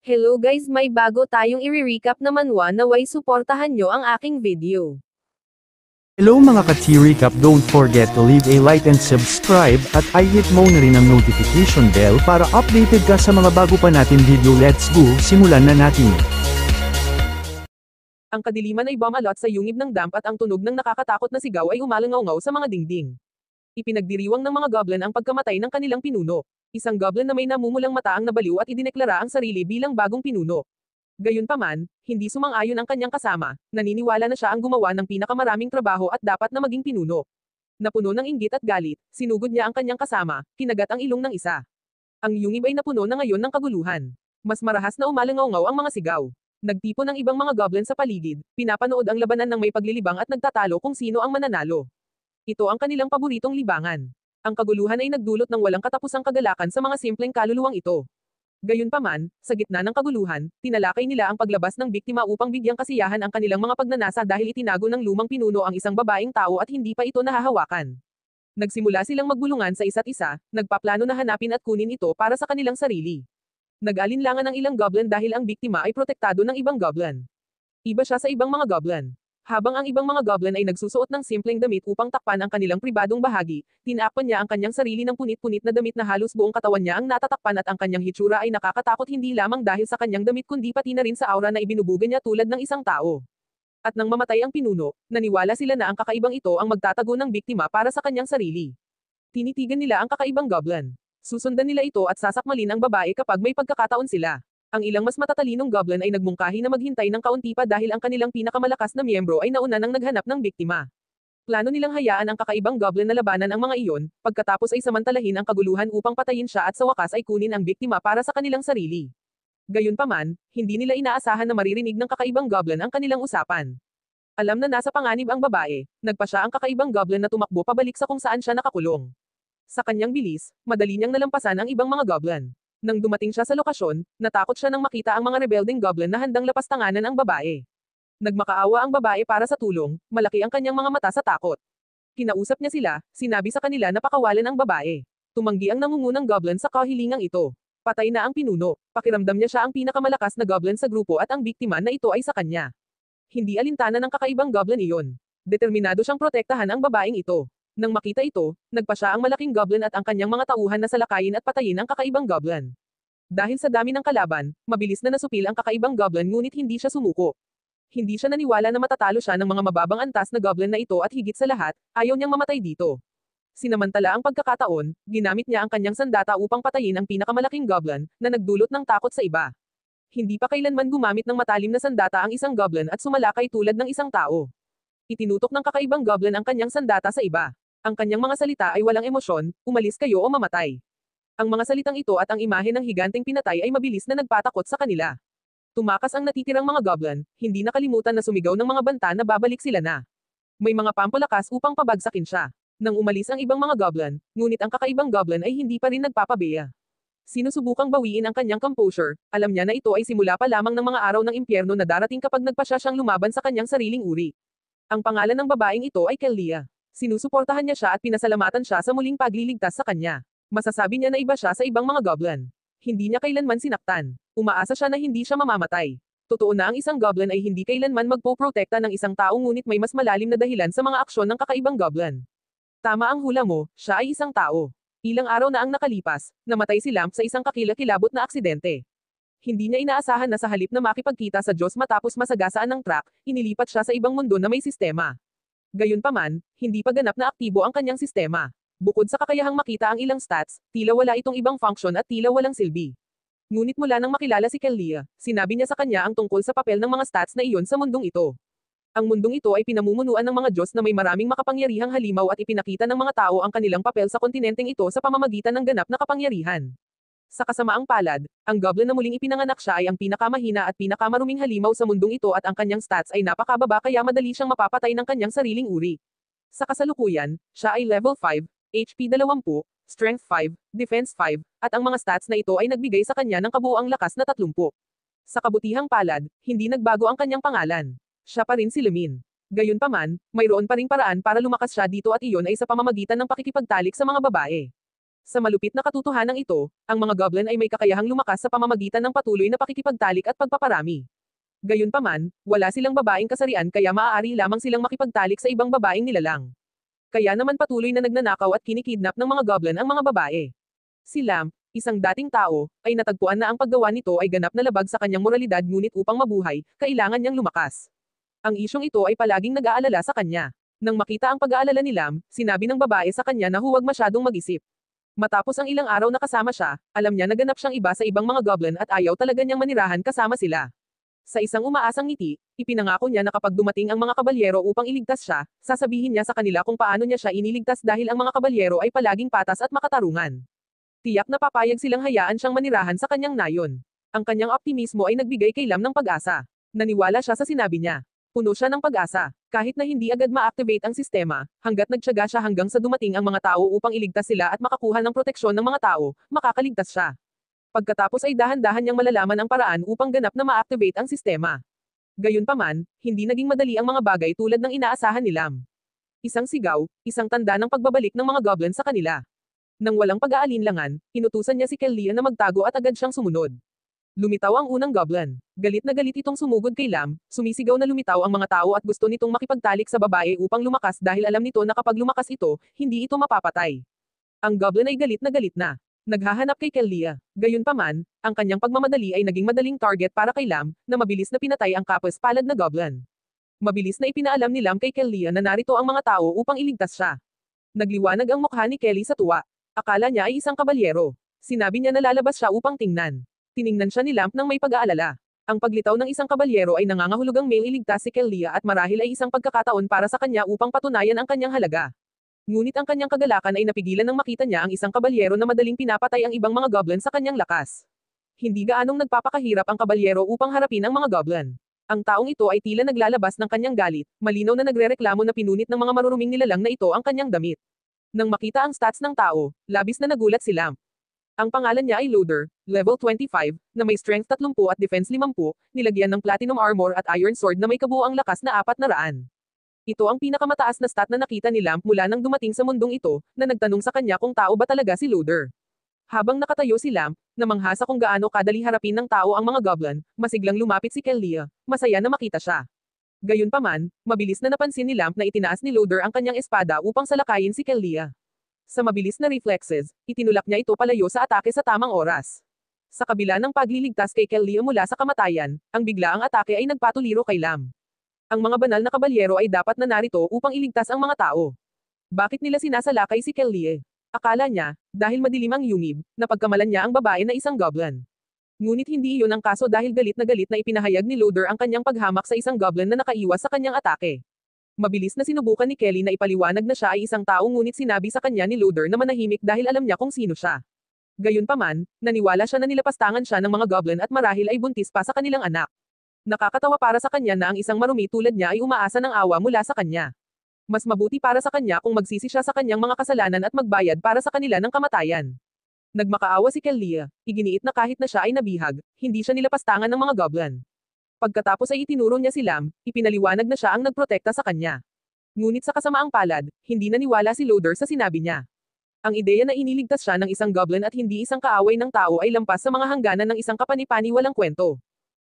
Hello guys, may bago tayong i-recap na manhwa naway suportahan nyo ang aking video. Hello mga ka-T-Recap, don't forget to leave a like and subscribe at i-hit mo na rin ang notification bell para updated ka sa mga bago pa natin video. Let's go, simulan na natin. Ang kadiliman ay bumalot sa yungib ng damp at ang tunog ng nakakatakot na sigaw ay umalangaw-ngaw sa mga dingding. Ipinagdiriwang ng mga goblin ang pagkamatay ng kanilang pinuno. Isang goblin na may namumulang mata ang nabaliw at idineklara ang sarili bilang bagong pinuno. Gayunpaman, hindi sumang-ayon ang kanyang kasama, naniniwala na siya ang gumawa ng pinakamaraming trabaho at dapat na maging pinuno. Napuno ng inggit at galit, sinugod niya ang kanyang kasama, kinagat ang ilong ng isa. Ang yungib ay napuno na ngayon ng kaguluhan. Mas marahas na umalangaw-ngaw ang mga sigaw. Nagtipon ng ibang mga goblin sa paligid, pinapanood ang labanan ng may paglilibang at nagtatalo kung sino ang mananalo. Ito ang kanilang paboritong libangan. Ang kaguluhan ay nagdulot ng walang katapusang kagalakan sa mga simpleng kaluluwang ito. Gayunpaman, sa gitna ng kaguluhan, tinalakay nila ang paglabas ng biktima upang bigyang kasiyahan ang kanilang mga pagnanasa dahil itinago ng lumang pinuno ang isang babaeng tao at hindi pa ito nahahawakan. Nagsimula silang magbulungan sa isa't isa, nagpaplano na hanapin at kunin ito para sa kanilang sarili. Nag-alinlangan ang ilang goblin dahil ang biktima ay protektado ng ibang goblin. Iba siya sa ibang mga goblin. Habang ang ibang mga goblin ay nagsusuot ng simpleng damit upang takpan ang kanilang pribadong bahagi, tinakpan niya ang kanyang sarili ng punit-punit na damit na halos buong katawan niya ang natatakpan at ang kanyang hitsura ay nakakatakot hindi lamang dahil sa kanyang damit kundi pati na rin sa aura na ibinubuga niya tulad ng isang tao. At nang mamatay ang pinuno, naniwala sila na ang kakaibang ito ang magtatago ng biktima para sa kanyang sarili. Tinitigan nila ang kakaibang goblin. Susundan nila ito at sasakmalin ang babae kapag may pagkakataon sila. Ang ilang mas matatalinong goblin ay nagmungkahi na maghintay ng kaunti pa dahil ang kanilang pinakamalakas na miyembro ay nauna nang naghanap ng biktima. Plano nilang hayaan ang kakaibang goblin na labanan ang mga iyon, pagkatapos ay samantalahin ang kaguluhan upang patayin siya at sa wakas ay kunin ang biktima para sa kanilang sarili. Gayunpaman, hindi nila inaasahan na maririnig ng kakaibang goblin ang kanilang usapan. Alam na nasa panganib ang babae, nagpa siya ang kakaibang goblin na tumakbo pabalik sa kung saan siya nakakulong. Sa kanyang bilis, madali niyang nalampasan ang ibang mga goblin. Nang dumating siya sa lokasyon, natakot siya nang makita ang mga rebelding goblin na handang lapastanganan ang babae. Nagmakaawa ang babae para sa tulong, malaki ang kanyang mga mata sa takot. Kinausap niya sila, sinabi sa kanila na pakawalan ang babae. Tumanggi ang nangungunang goblin sa kahilingang ito. Patay na ang pinuno, pakiramdam niya siya ang pinakamalakas na goblin sa grupo at ang biktima na ito ay sa kanya. Hindi alintana ng kakaibang goblin iyon. Determinado siyang protektahan ang babaeng ito. Nang makita ito, nagpa siya ang malaking goblin at ang kanyang mga tauhan na salakayin at patayin ang kakaibang goblin. Dahil sa dami ng kalaban, mabilis na nasupil ang kakaibang goblin ngunit hindi siya sumuko. Hindi siya naniwala na matatalo siya ng mga mababang antas na goblin na ito at higit sa lahat, ayaw niyang mamatay dito. Sinamantala ang pagkakataon, ginamit niya ang kanyang sandata upang patayin ang pinakamalaking goblin, na nagdulot ng takot sa iba. Hindi pa kailanman gumamit ng matalim na sandata ang isang goblin at sumalakay tulad ng isang tao. Itinutok ng kakaibang goblin ang kanyang sandata sa iba. Ang kanyang mga salita ay walang emosyon, umalis kayo o mamatay. Ang mga salitang ito at ang imahe ng higanteng pinatay ay mabilis na nagpatakot sa kanila. Tumakas ang natitirang mga goblin, hindi nakalimutan na sumigaw ng mga banta na babalik sila na. May mga pampalakas upang pabagsakin siya. Nang umalis ang ibang mga goblin, ngunit ang kakaibang goblin ay hindi pa rin nagpapabeya. Sinusubukang bawiin ang kanyang composure, alam niya na ito ay simula pa lamang ng mga araw ng impyerno na darating kapag nagpasya siyang lumaban sa kanyang sariling uri. Ang pangalan ng babaeng ito ay Kelia. Sinusuportahan niya siya at pinasalamatan siya sa muling pagliligtas sa kanya. Masasabi niya na iba siya sa ibang mga goblin. Hindi niya kailanman sinaktan. Umaasa siya na hindi siya mamamatay. Totoo na ang isang goblin ay hindi kailanman magpoprotekta ng isang tao ngunit may mas malalim na dahilan sa mga aksyon ng kakaibang goblin. Tama ang hula mo, siya ay isang tao. Ilang araw na ang nakalipas, namatay si Lamp sa isang kakilakilabot na aksidente. Hindi niya inaasahan na sa halip na makipagkita sa Diyos matapos masagasaan ng truck, inilipat siya sa ibang mundo na may sistema. Gayunpaman, hindi pa ganap na aktibo ang kanyang sistema. Bukod sa kakayahang makita ang ilang stats, tila wala itong ibang function at tila walang silbi. Ngunit mula nang makilala si Kelia, sinabi niya sa kanya ang tungkol sa papel ng mga stats na iyon sa mundong ito. Ang mundong ito ay pinamumunuan ng mga Diyos na may maraming makapangyarihang halimaw at ipinakita ng mga tao ang kanilang papel sa kontinenteng ito sa pamamagitan ng ganap na kapangyarihan. Sa kasamaang palad, ang goblin na muling ipinanganak siya ay ang pinakamahina at pinakamaruming halimaw sa mundong ito at ang kanyang stats ay napakababa kaya madali siyang mapapatay ng kanyang sariling uri. Sa kasalukuyan, siya ay level 5, HP 20, Strength 5, Defense 5, at ang mga stats na ito ay nagbigay sa kanya ng kabuuang lakas na 30. Sa kabutihang palad, hindi nagbago ang kanyang pangalan. Siya pa rin si Lemin. Gayunpaman, mayroon pa ring paraan para lumakas siya dito at iyon ay sa pamamagitan ng pakikipagtalik sa mga babae. Sa malupit na katotohanan ito, ang mga goblin ay may kakayahang lumakas sa pamamagitan ng patuloy na pakikipagtalik at pagpaparami. Gayunpaman, wala silang babaeng kasarian kaya maaari lamang silang makipagtalik sa ibang babaeng nilalang. Kaya naman patuloy na nagnanakaw at kinikidnap ng mga goblin ang mga babae. Si Lamp, isang dating tao, ay natagpuan na ang paggawa nito ay ganap na labag sa kanyang moralidad ngunit upang mabuhay, kailangan niyang lumakas. Ang isyong ito ay palaging nag-aalala sa kanya. Nang makita ang pag-aalala ni Lamp, sinabi ng babae sa kanya na huwag masyadong mag-isip. Matapos ang ilang araw na kasama siya, alam niya na ganap siyang iba sa ibang mga goblin at ayaw talaga niyang manirahan kasama sila. Sa isang umaasang ngiti, ipinangako niya na kapag dumating ang mga kabalyero upang iligtas siya, sasabihin niya sa kanila kung paano niya siya iniligtas dahil ang mga kabalyero ay palaging patas at makatarungan. Tiyak na papayag silang hayaan siyang manirahan sa kanyang nayon. Ang kanyang optimismo ay nagbigay kay Lam ng pag-asa. Naniwala siya sa sinabi niya. Puno siya ng pag-asa. Kahit na hindi agad ma-activate ang sistema, hanggat nagtiyaga siya hanggang sa dumating ang mga tao upang iligtas sila at makakuha ng proteksyon ng mga tao, makakaligtas siya. Pagkatapos ay dahan-dahan niyang malalaman ang paraan upang ganap na ma-activate ang sistema. Gayunpaman, hindi naging madali ang mga bagay tulad ng inaasahan ni Lam. Isang sigaw, isang tanda ng pagbabalik ng mga goblin sa kanila. Nang walang pag-aalinlangan, inutusan niya si Kellia na magtago at agad siyang sumunod. Lumitaw ang unang goblin. Galit na galit itong sumugod kay Lam, sumisigaw na lumitaw ang mga tao at gusto nitong makipagtalik sa babae upang lumakas dahil alam nito na kapag lumakas ito, hindi ito mapapatay. Ang goblin ay galit na. Naghahanap kay Kellia. Gayunpaman, ang kanyang pagmamadali ay naging madaling target para kay Lam, na mabilis na pinatay ang kapos-palad na goblin. Mabilis na ipinaalam ni Lam kay Kellia na narito ang mga tao upang iligtas siya. Nagliwanag ang mukha ni Kelly sa tuwa. Akala niya ay isang kabalyero. Sinabi niya na lalabas siya upang tingnan. Tiningnan siya ni Lamp nang may pag-aalala. Ang paglitaw ng isang kabalyero ay nangangahulugang may iligtas si Kellia at marahil ay isang pagkakataon para sa kanya upang patunayan ang kanyang halaga. Ngunit ang kanyang kagalakan ay napigilan nang makita niya ang isang kabalyero na madaling pinapatay ang ibang mga goblin sa kanyang lakas. Hindi gaanong nagpapakahirap ang kabalyero upang harapin ang mga goblin. Ang taong ito ay tila naglalabas ng kanyang galit, malinaw na nagrereklamo na pinunit ng mga maruruming nilalang na ito ang kanyang damit. Nang makita ang stats ng tao, labis na nagulat si Lamp. Ang pangalan niya ay Loader, level 25, na may strength 30 at defense 50, nilagyan ng platinum armor at iron sword na may kabuuang lakas na 400. Ito ang pinakamataas na stat na nakita ni Lamp mula nang dumating sa mundong ito, na nagtanong sa kanya kung tao ba talaga si Loader. Habang nakatayo si Lamp, namangha sa kung gaano kadali harapin ng tao ang mga goblin, masiglang lumapit si Kellia, masaya na makita siya. Gayunpaman, mabilis na napansin ni Lamp na itinaas ni Loader ang kanyang espada upang salakayin si Kellia. Sa mabilis na reflexes, itinulak niya ito palayo sa atake sa tamang oras. Sa kabila ng pagliligtas kay Kellia mula sa kamatayan, ang biglaang atake ay nagpatuliro kay Lam. Ang mga banal na kabalyero ay dapat na narito upang iligtas ang mga tao. Bakit nila sinasalakay si Kellia? Akala niya, dahil madilim ang yungib, napagkamalan niya ang babae na isang goblin. Ngunit hindi iyon ang kaso dahil galit na ipinahayag ni Loader ang kanyang paghamak sa isang goblin na nakaiwas sa kanyang atake. Mabilis na sinubukan ni Kelly na ipaliwanag na siya ay isang tao ngunit sinabi sa kanya ni Loader na manahimik dahil alam niya kung sino siya. Gayunpaman, naniwala siya na nilapastangan siya ng mga goblin at marahil ay buntis pa sa kanilang anak. Nakakatawa para sa kanya na ang isang marumi tulad niya ay umaasa ng awa mula sa kanya. Mas mabuti para sa kanya kung magsisi siya sa kanyang mga kasalanan at magbayad para sa kanila ng kamatayan. Nagmakaawa si Kellia, iginiit na kahit na siya ay nabihag, hindi siya nilapastangan ng mga goblin. Pagkatapos ay itinuro niya si Lam, ipinaliwanag na siya ang nagprotekta sa kanya. Ngunit sa kasamaang palad, hindi naniwala si Loader sa sinabi niya. Ang ideya na iniligtas siya ng isang goblin at hindi isang kaaway ng tao ay lampas sa mga hangganan ng isang kapani-pani walang kwento.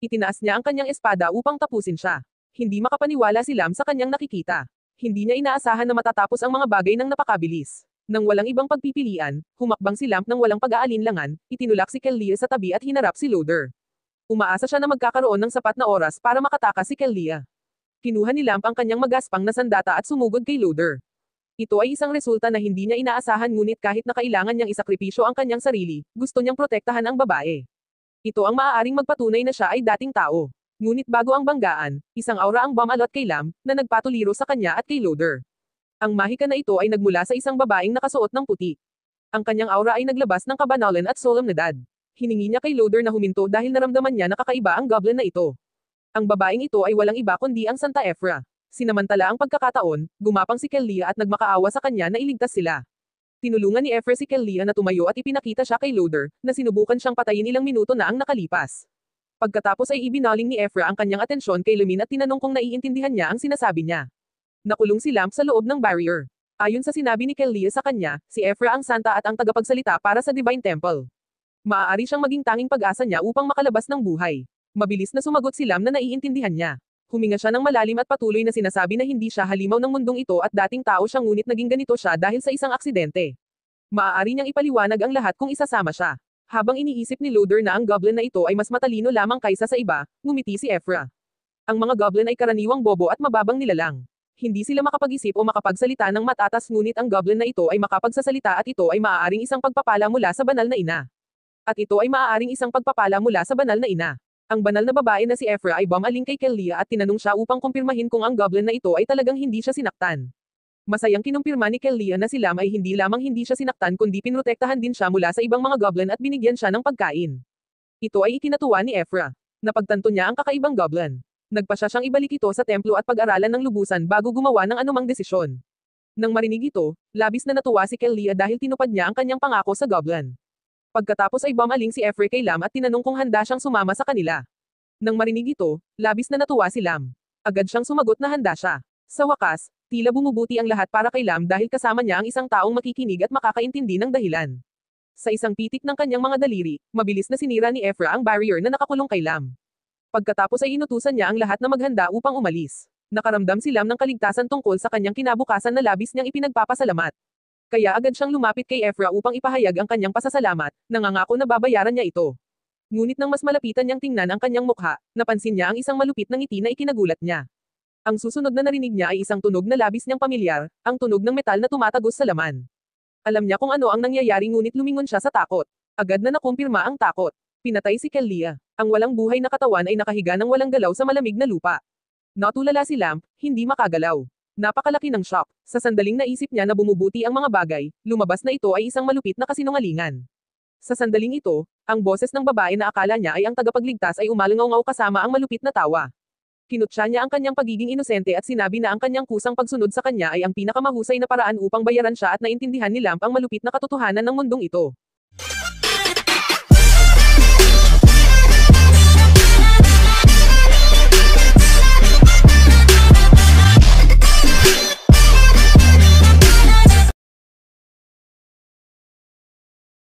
Itinaas niya ang kanyang espada upang tapusin siya. Hindi makapaniwala si Lam sa kanyang nakikita. Hindi niya inaasahan na matatapos ang mga bagay ng napakabilis. Nang walang ibang pagpipilian, humakbang si Lamp ng walang pag-aalinlangan, itinulak si Kellia sa tabi at hinarap si Loader. Umaasa siya na magkakaroon ng sapat na oras para makatakas si Kellia. Kinuha ni Lamp ang kanyang magaspang na sandata at sumugod kay Loader. Ito ay isang resulta na hindi niya inaasahan ngunit kahit na kailangan niyang isakripisyo ang kanyang sarili, gusto niyang protektahan ang babae. Ito ang maaaring magpatunay na siya ay dating tao. Ngunit bago ang banggaan, isang aura ang bumalot kay Lamp, na nagpatuliro sa kanya at kay Loader. Ang mahika na ito ay nagmula sa isang babaeng nakasuot ng puti. Ang kanyang aura ay naglabas ng kabanalan at solemnidad. Hiningi niya kay Loader na huminto dahil naramdaman niya na kakaiba ang goblin na ito. Ang babaeng ito ay walang iba kundi ang Santa Efra. Sinamantala ang pagkakataon, gumapang si Kellia at nagmakaawa sa kanya na iligtas sila. Tinulungan ni Efra si Kellia na tumayo at ipinakita siya kay Loader, na sinubukan siyang patayin ilang minuto na ang nakalipas. Pagkatapos ay ibinaling ni Efra ang kanyang atensyon kay Lumin at tinanong kung naiintindihan niya ang sinasabi niya. Nakulong si Lamp sa loob ng barrier. Ayon sa sinabi ni Kellia sa kanya, si Ephra ang santa at ang tagapagsalita para sa Divine Temple. Maaari siyang maging tanging pag-asa niya upang makalabas ng buhay. Mabilis na sumagot si Lam na naiintindihan niya. Huminga siya ng malalim at patuloy na sinasabi na hindi siya halimaw ng mundong ito at dating tao siya ngunit naging ganito siya dahil sa isang aksidente. Maaari niyang ipaliwanag ang lahat kung isasama siya. Habang iniisip ni Loader na ang goblin na ito ay mas matalino lamang kaysa sa iba, ngumiti si Ephra. Ang mga goblin ay karaniwang bobo at mababang nilalang. Hindi sila makapag-isip o makapagsalita ng matatas ngunit ang goblin na ito ay makapagsasalita at ito ay maaaring isang pagpapala mula sa banal na ina. At ito ay maaaring isang pagpapala mula sa banal na ina. Ang banal na babae na si Ephra ay bumaling kay Kellia at tinanong siya upang kumpirmahin kung ang goblin na ito ay talagang hindi siya sinaktan. Masayang kinumpirma ni Kellia na si Lam ay hindi lamang hindi siya sinaktan kundi pinrotektahan din siya mula sa ibang mga goblin at binigyan siya ng pagkain. Ito ay ikinatuwa ni Ephra. Napagtanto niya ang kakaibang goblin. Nagpasya siyang ibalik ito sa templo at pag-aralan ng lubusan bago gumawa ng anumang desisyon. Nang marinig ito, labis na natuwa si Kellia dahil tinupad niya ang kanyang pangako sa goblin. Pagkatapos ay bumaling si Ephra kay Lam at tinanong kung handa siyang sumama sa kanila. Nang marinig ito, labis na natuwa si Lam. Agad siyang sumagot na handa siya. Sa wakas, tila bumubuti ang lahat para kay Lam dahil kasama niya ang isang taong makikinig at makakaintindi ng dahilan. Sa isang pitik ng kanyang mga daliri, mabilis na sinira ni Ephra ang barrier na nakakulong kay Lam. Pagkatapos ay inutusan niya ang lahat na maghanda upang umalis. Nakaramdam si Lam ng kaligtasan tungkol sa kanyang kinabukasan na labis niyang ipinagpapasalamat. Kaya agad siyang lumapit kay Ephra upang ipahayag ang kanyang pasasalamat, nangangako na babayaran niya ito. Ngunit nang mas malapitan niyang tingnan ang kanyang mukha, napansin niya ang isang malupit na ngiti na ikinagulat niya. Ang susunod na narinig niya ay isang tunog na labis niyang pamilyar, ang tunog ng metal na tumatagos sa laman. Alam niya kung ano ang nangyayari ngunit lumingon siya sa takot. Agad na nakumpirma ang takot. Pinatay si Kellia. Ang walang buhay na katawan ay nakahiga ng walang galaw sa malamig na lupa. Natulala si Lam, hindi makagalaw. Napakalaki ng shock. Sa sandaling naisip niya na bumubuti ang mga bagay, lumabas na ito ay isang malupit na kasinungalingan. Sa sandaling ito, ang boses ng babae na akala niya ay ang tagapagligtas ay umalangaw kasama ang malupit na tawa. Kinutya niya ang kanyang pagiging inosente at sinabi na ang kanyang kusang pagsunod sa kanya ay ang pinakamahusay na paraan upang bayaran siya at naintindihan ni Lamp ang malupit na katotohanan ng mundong ito.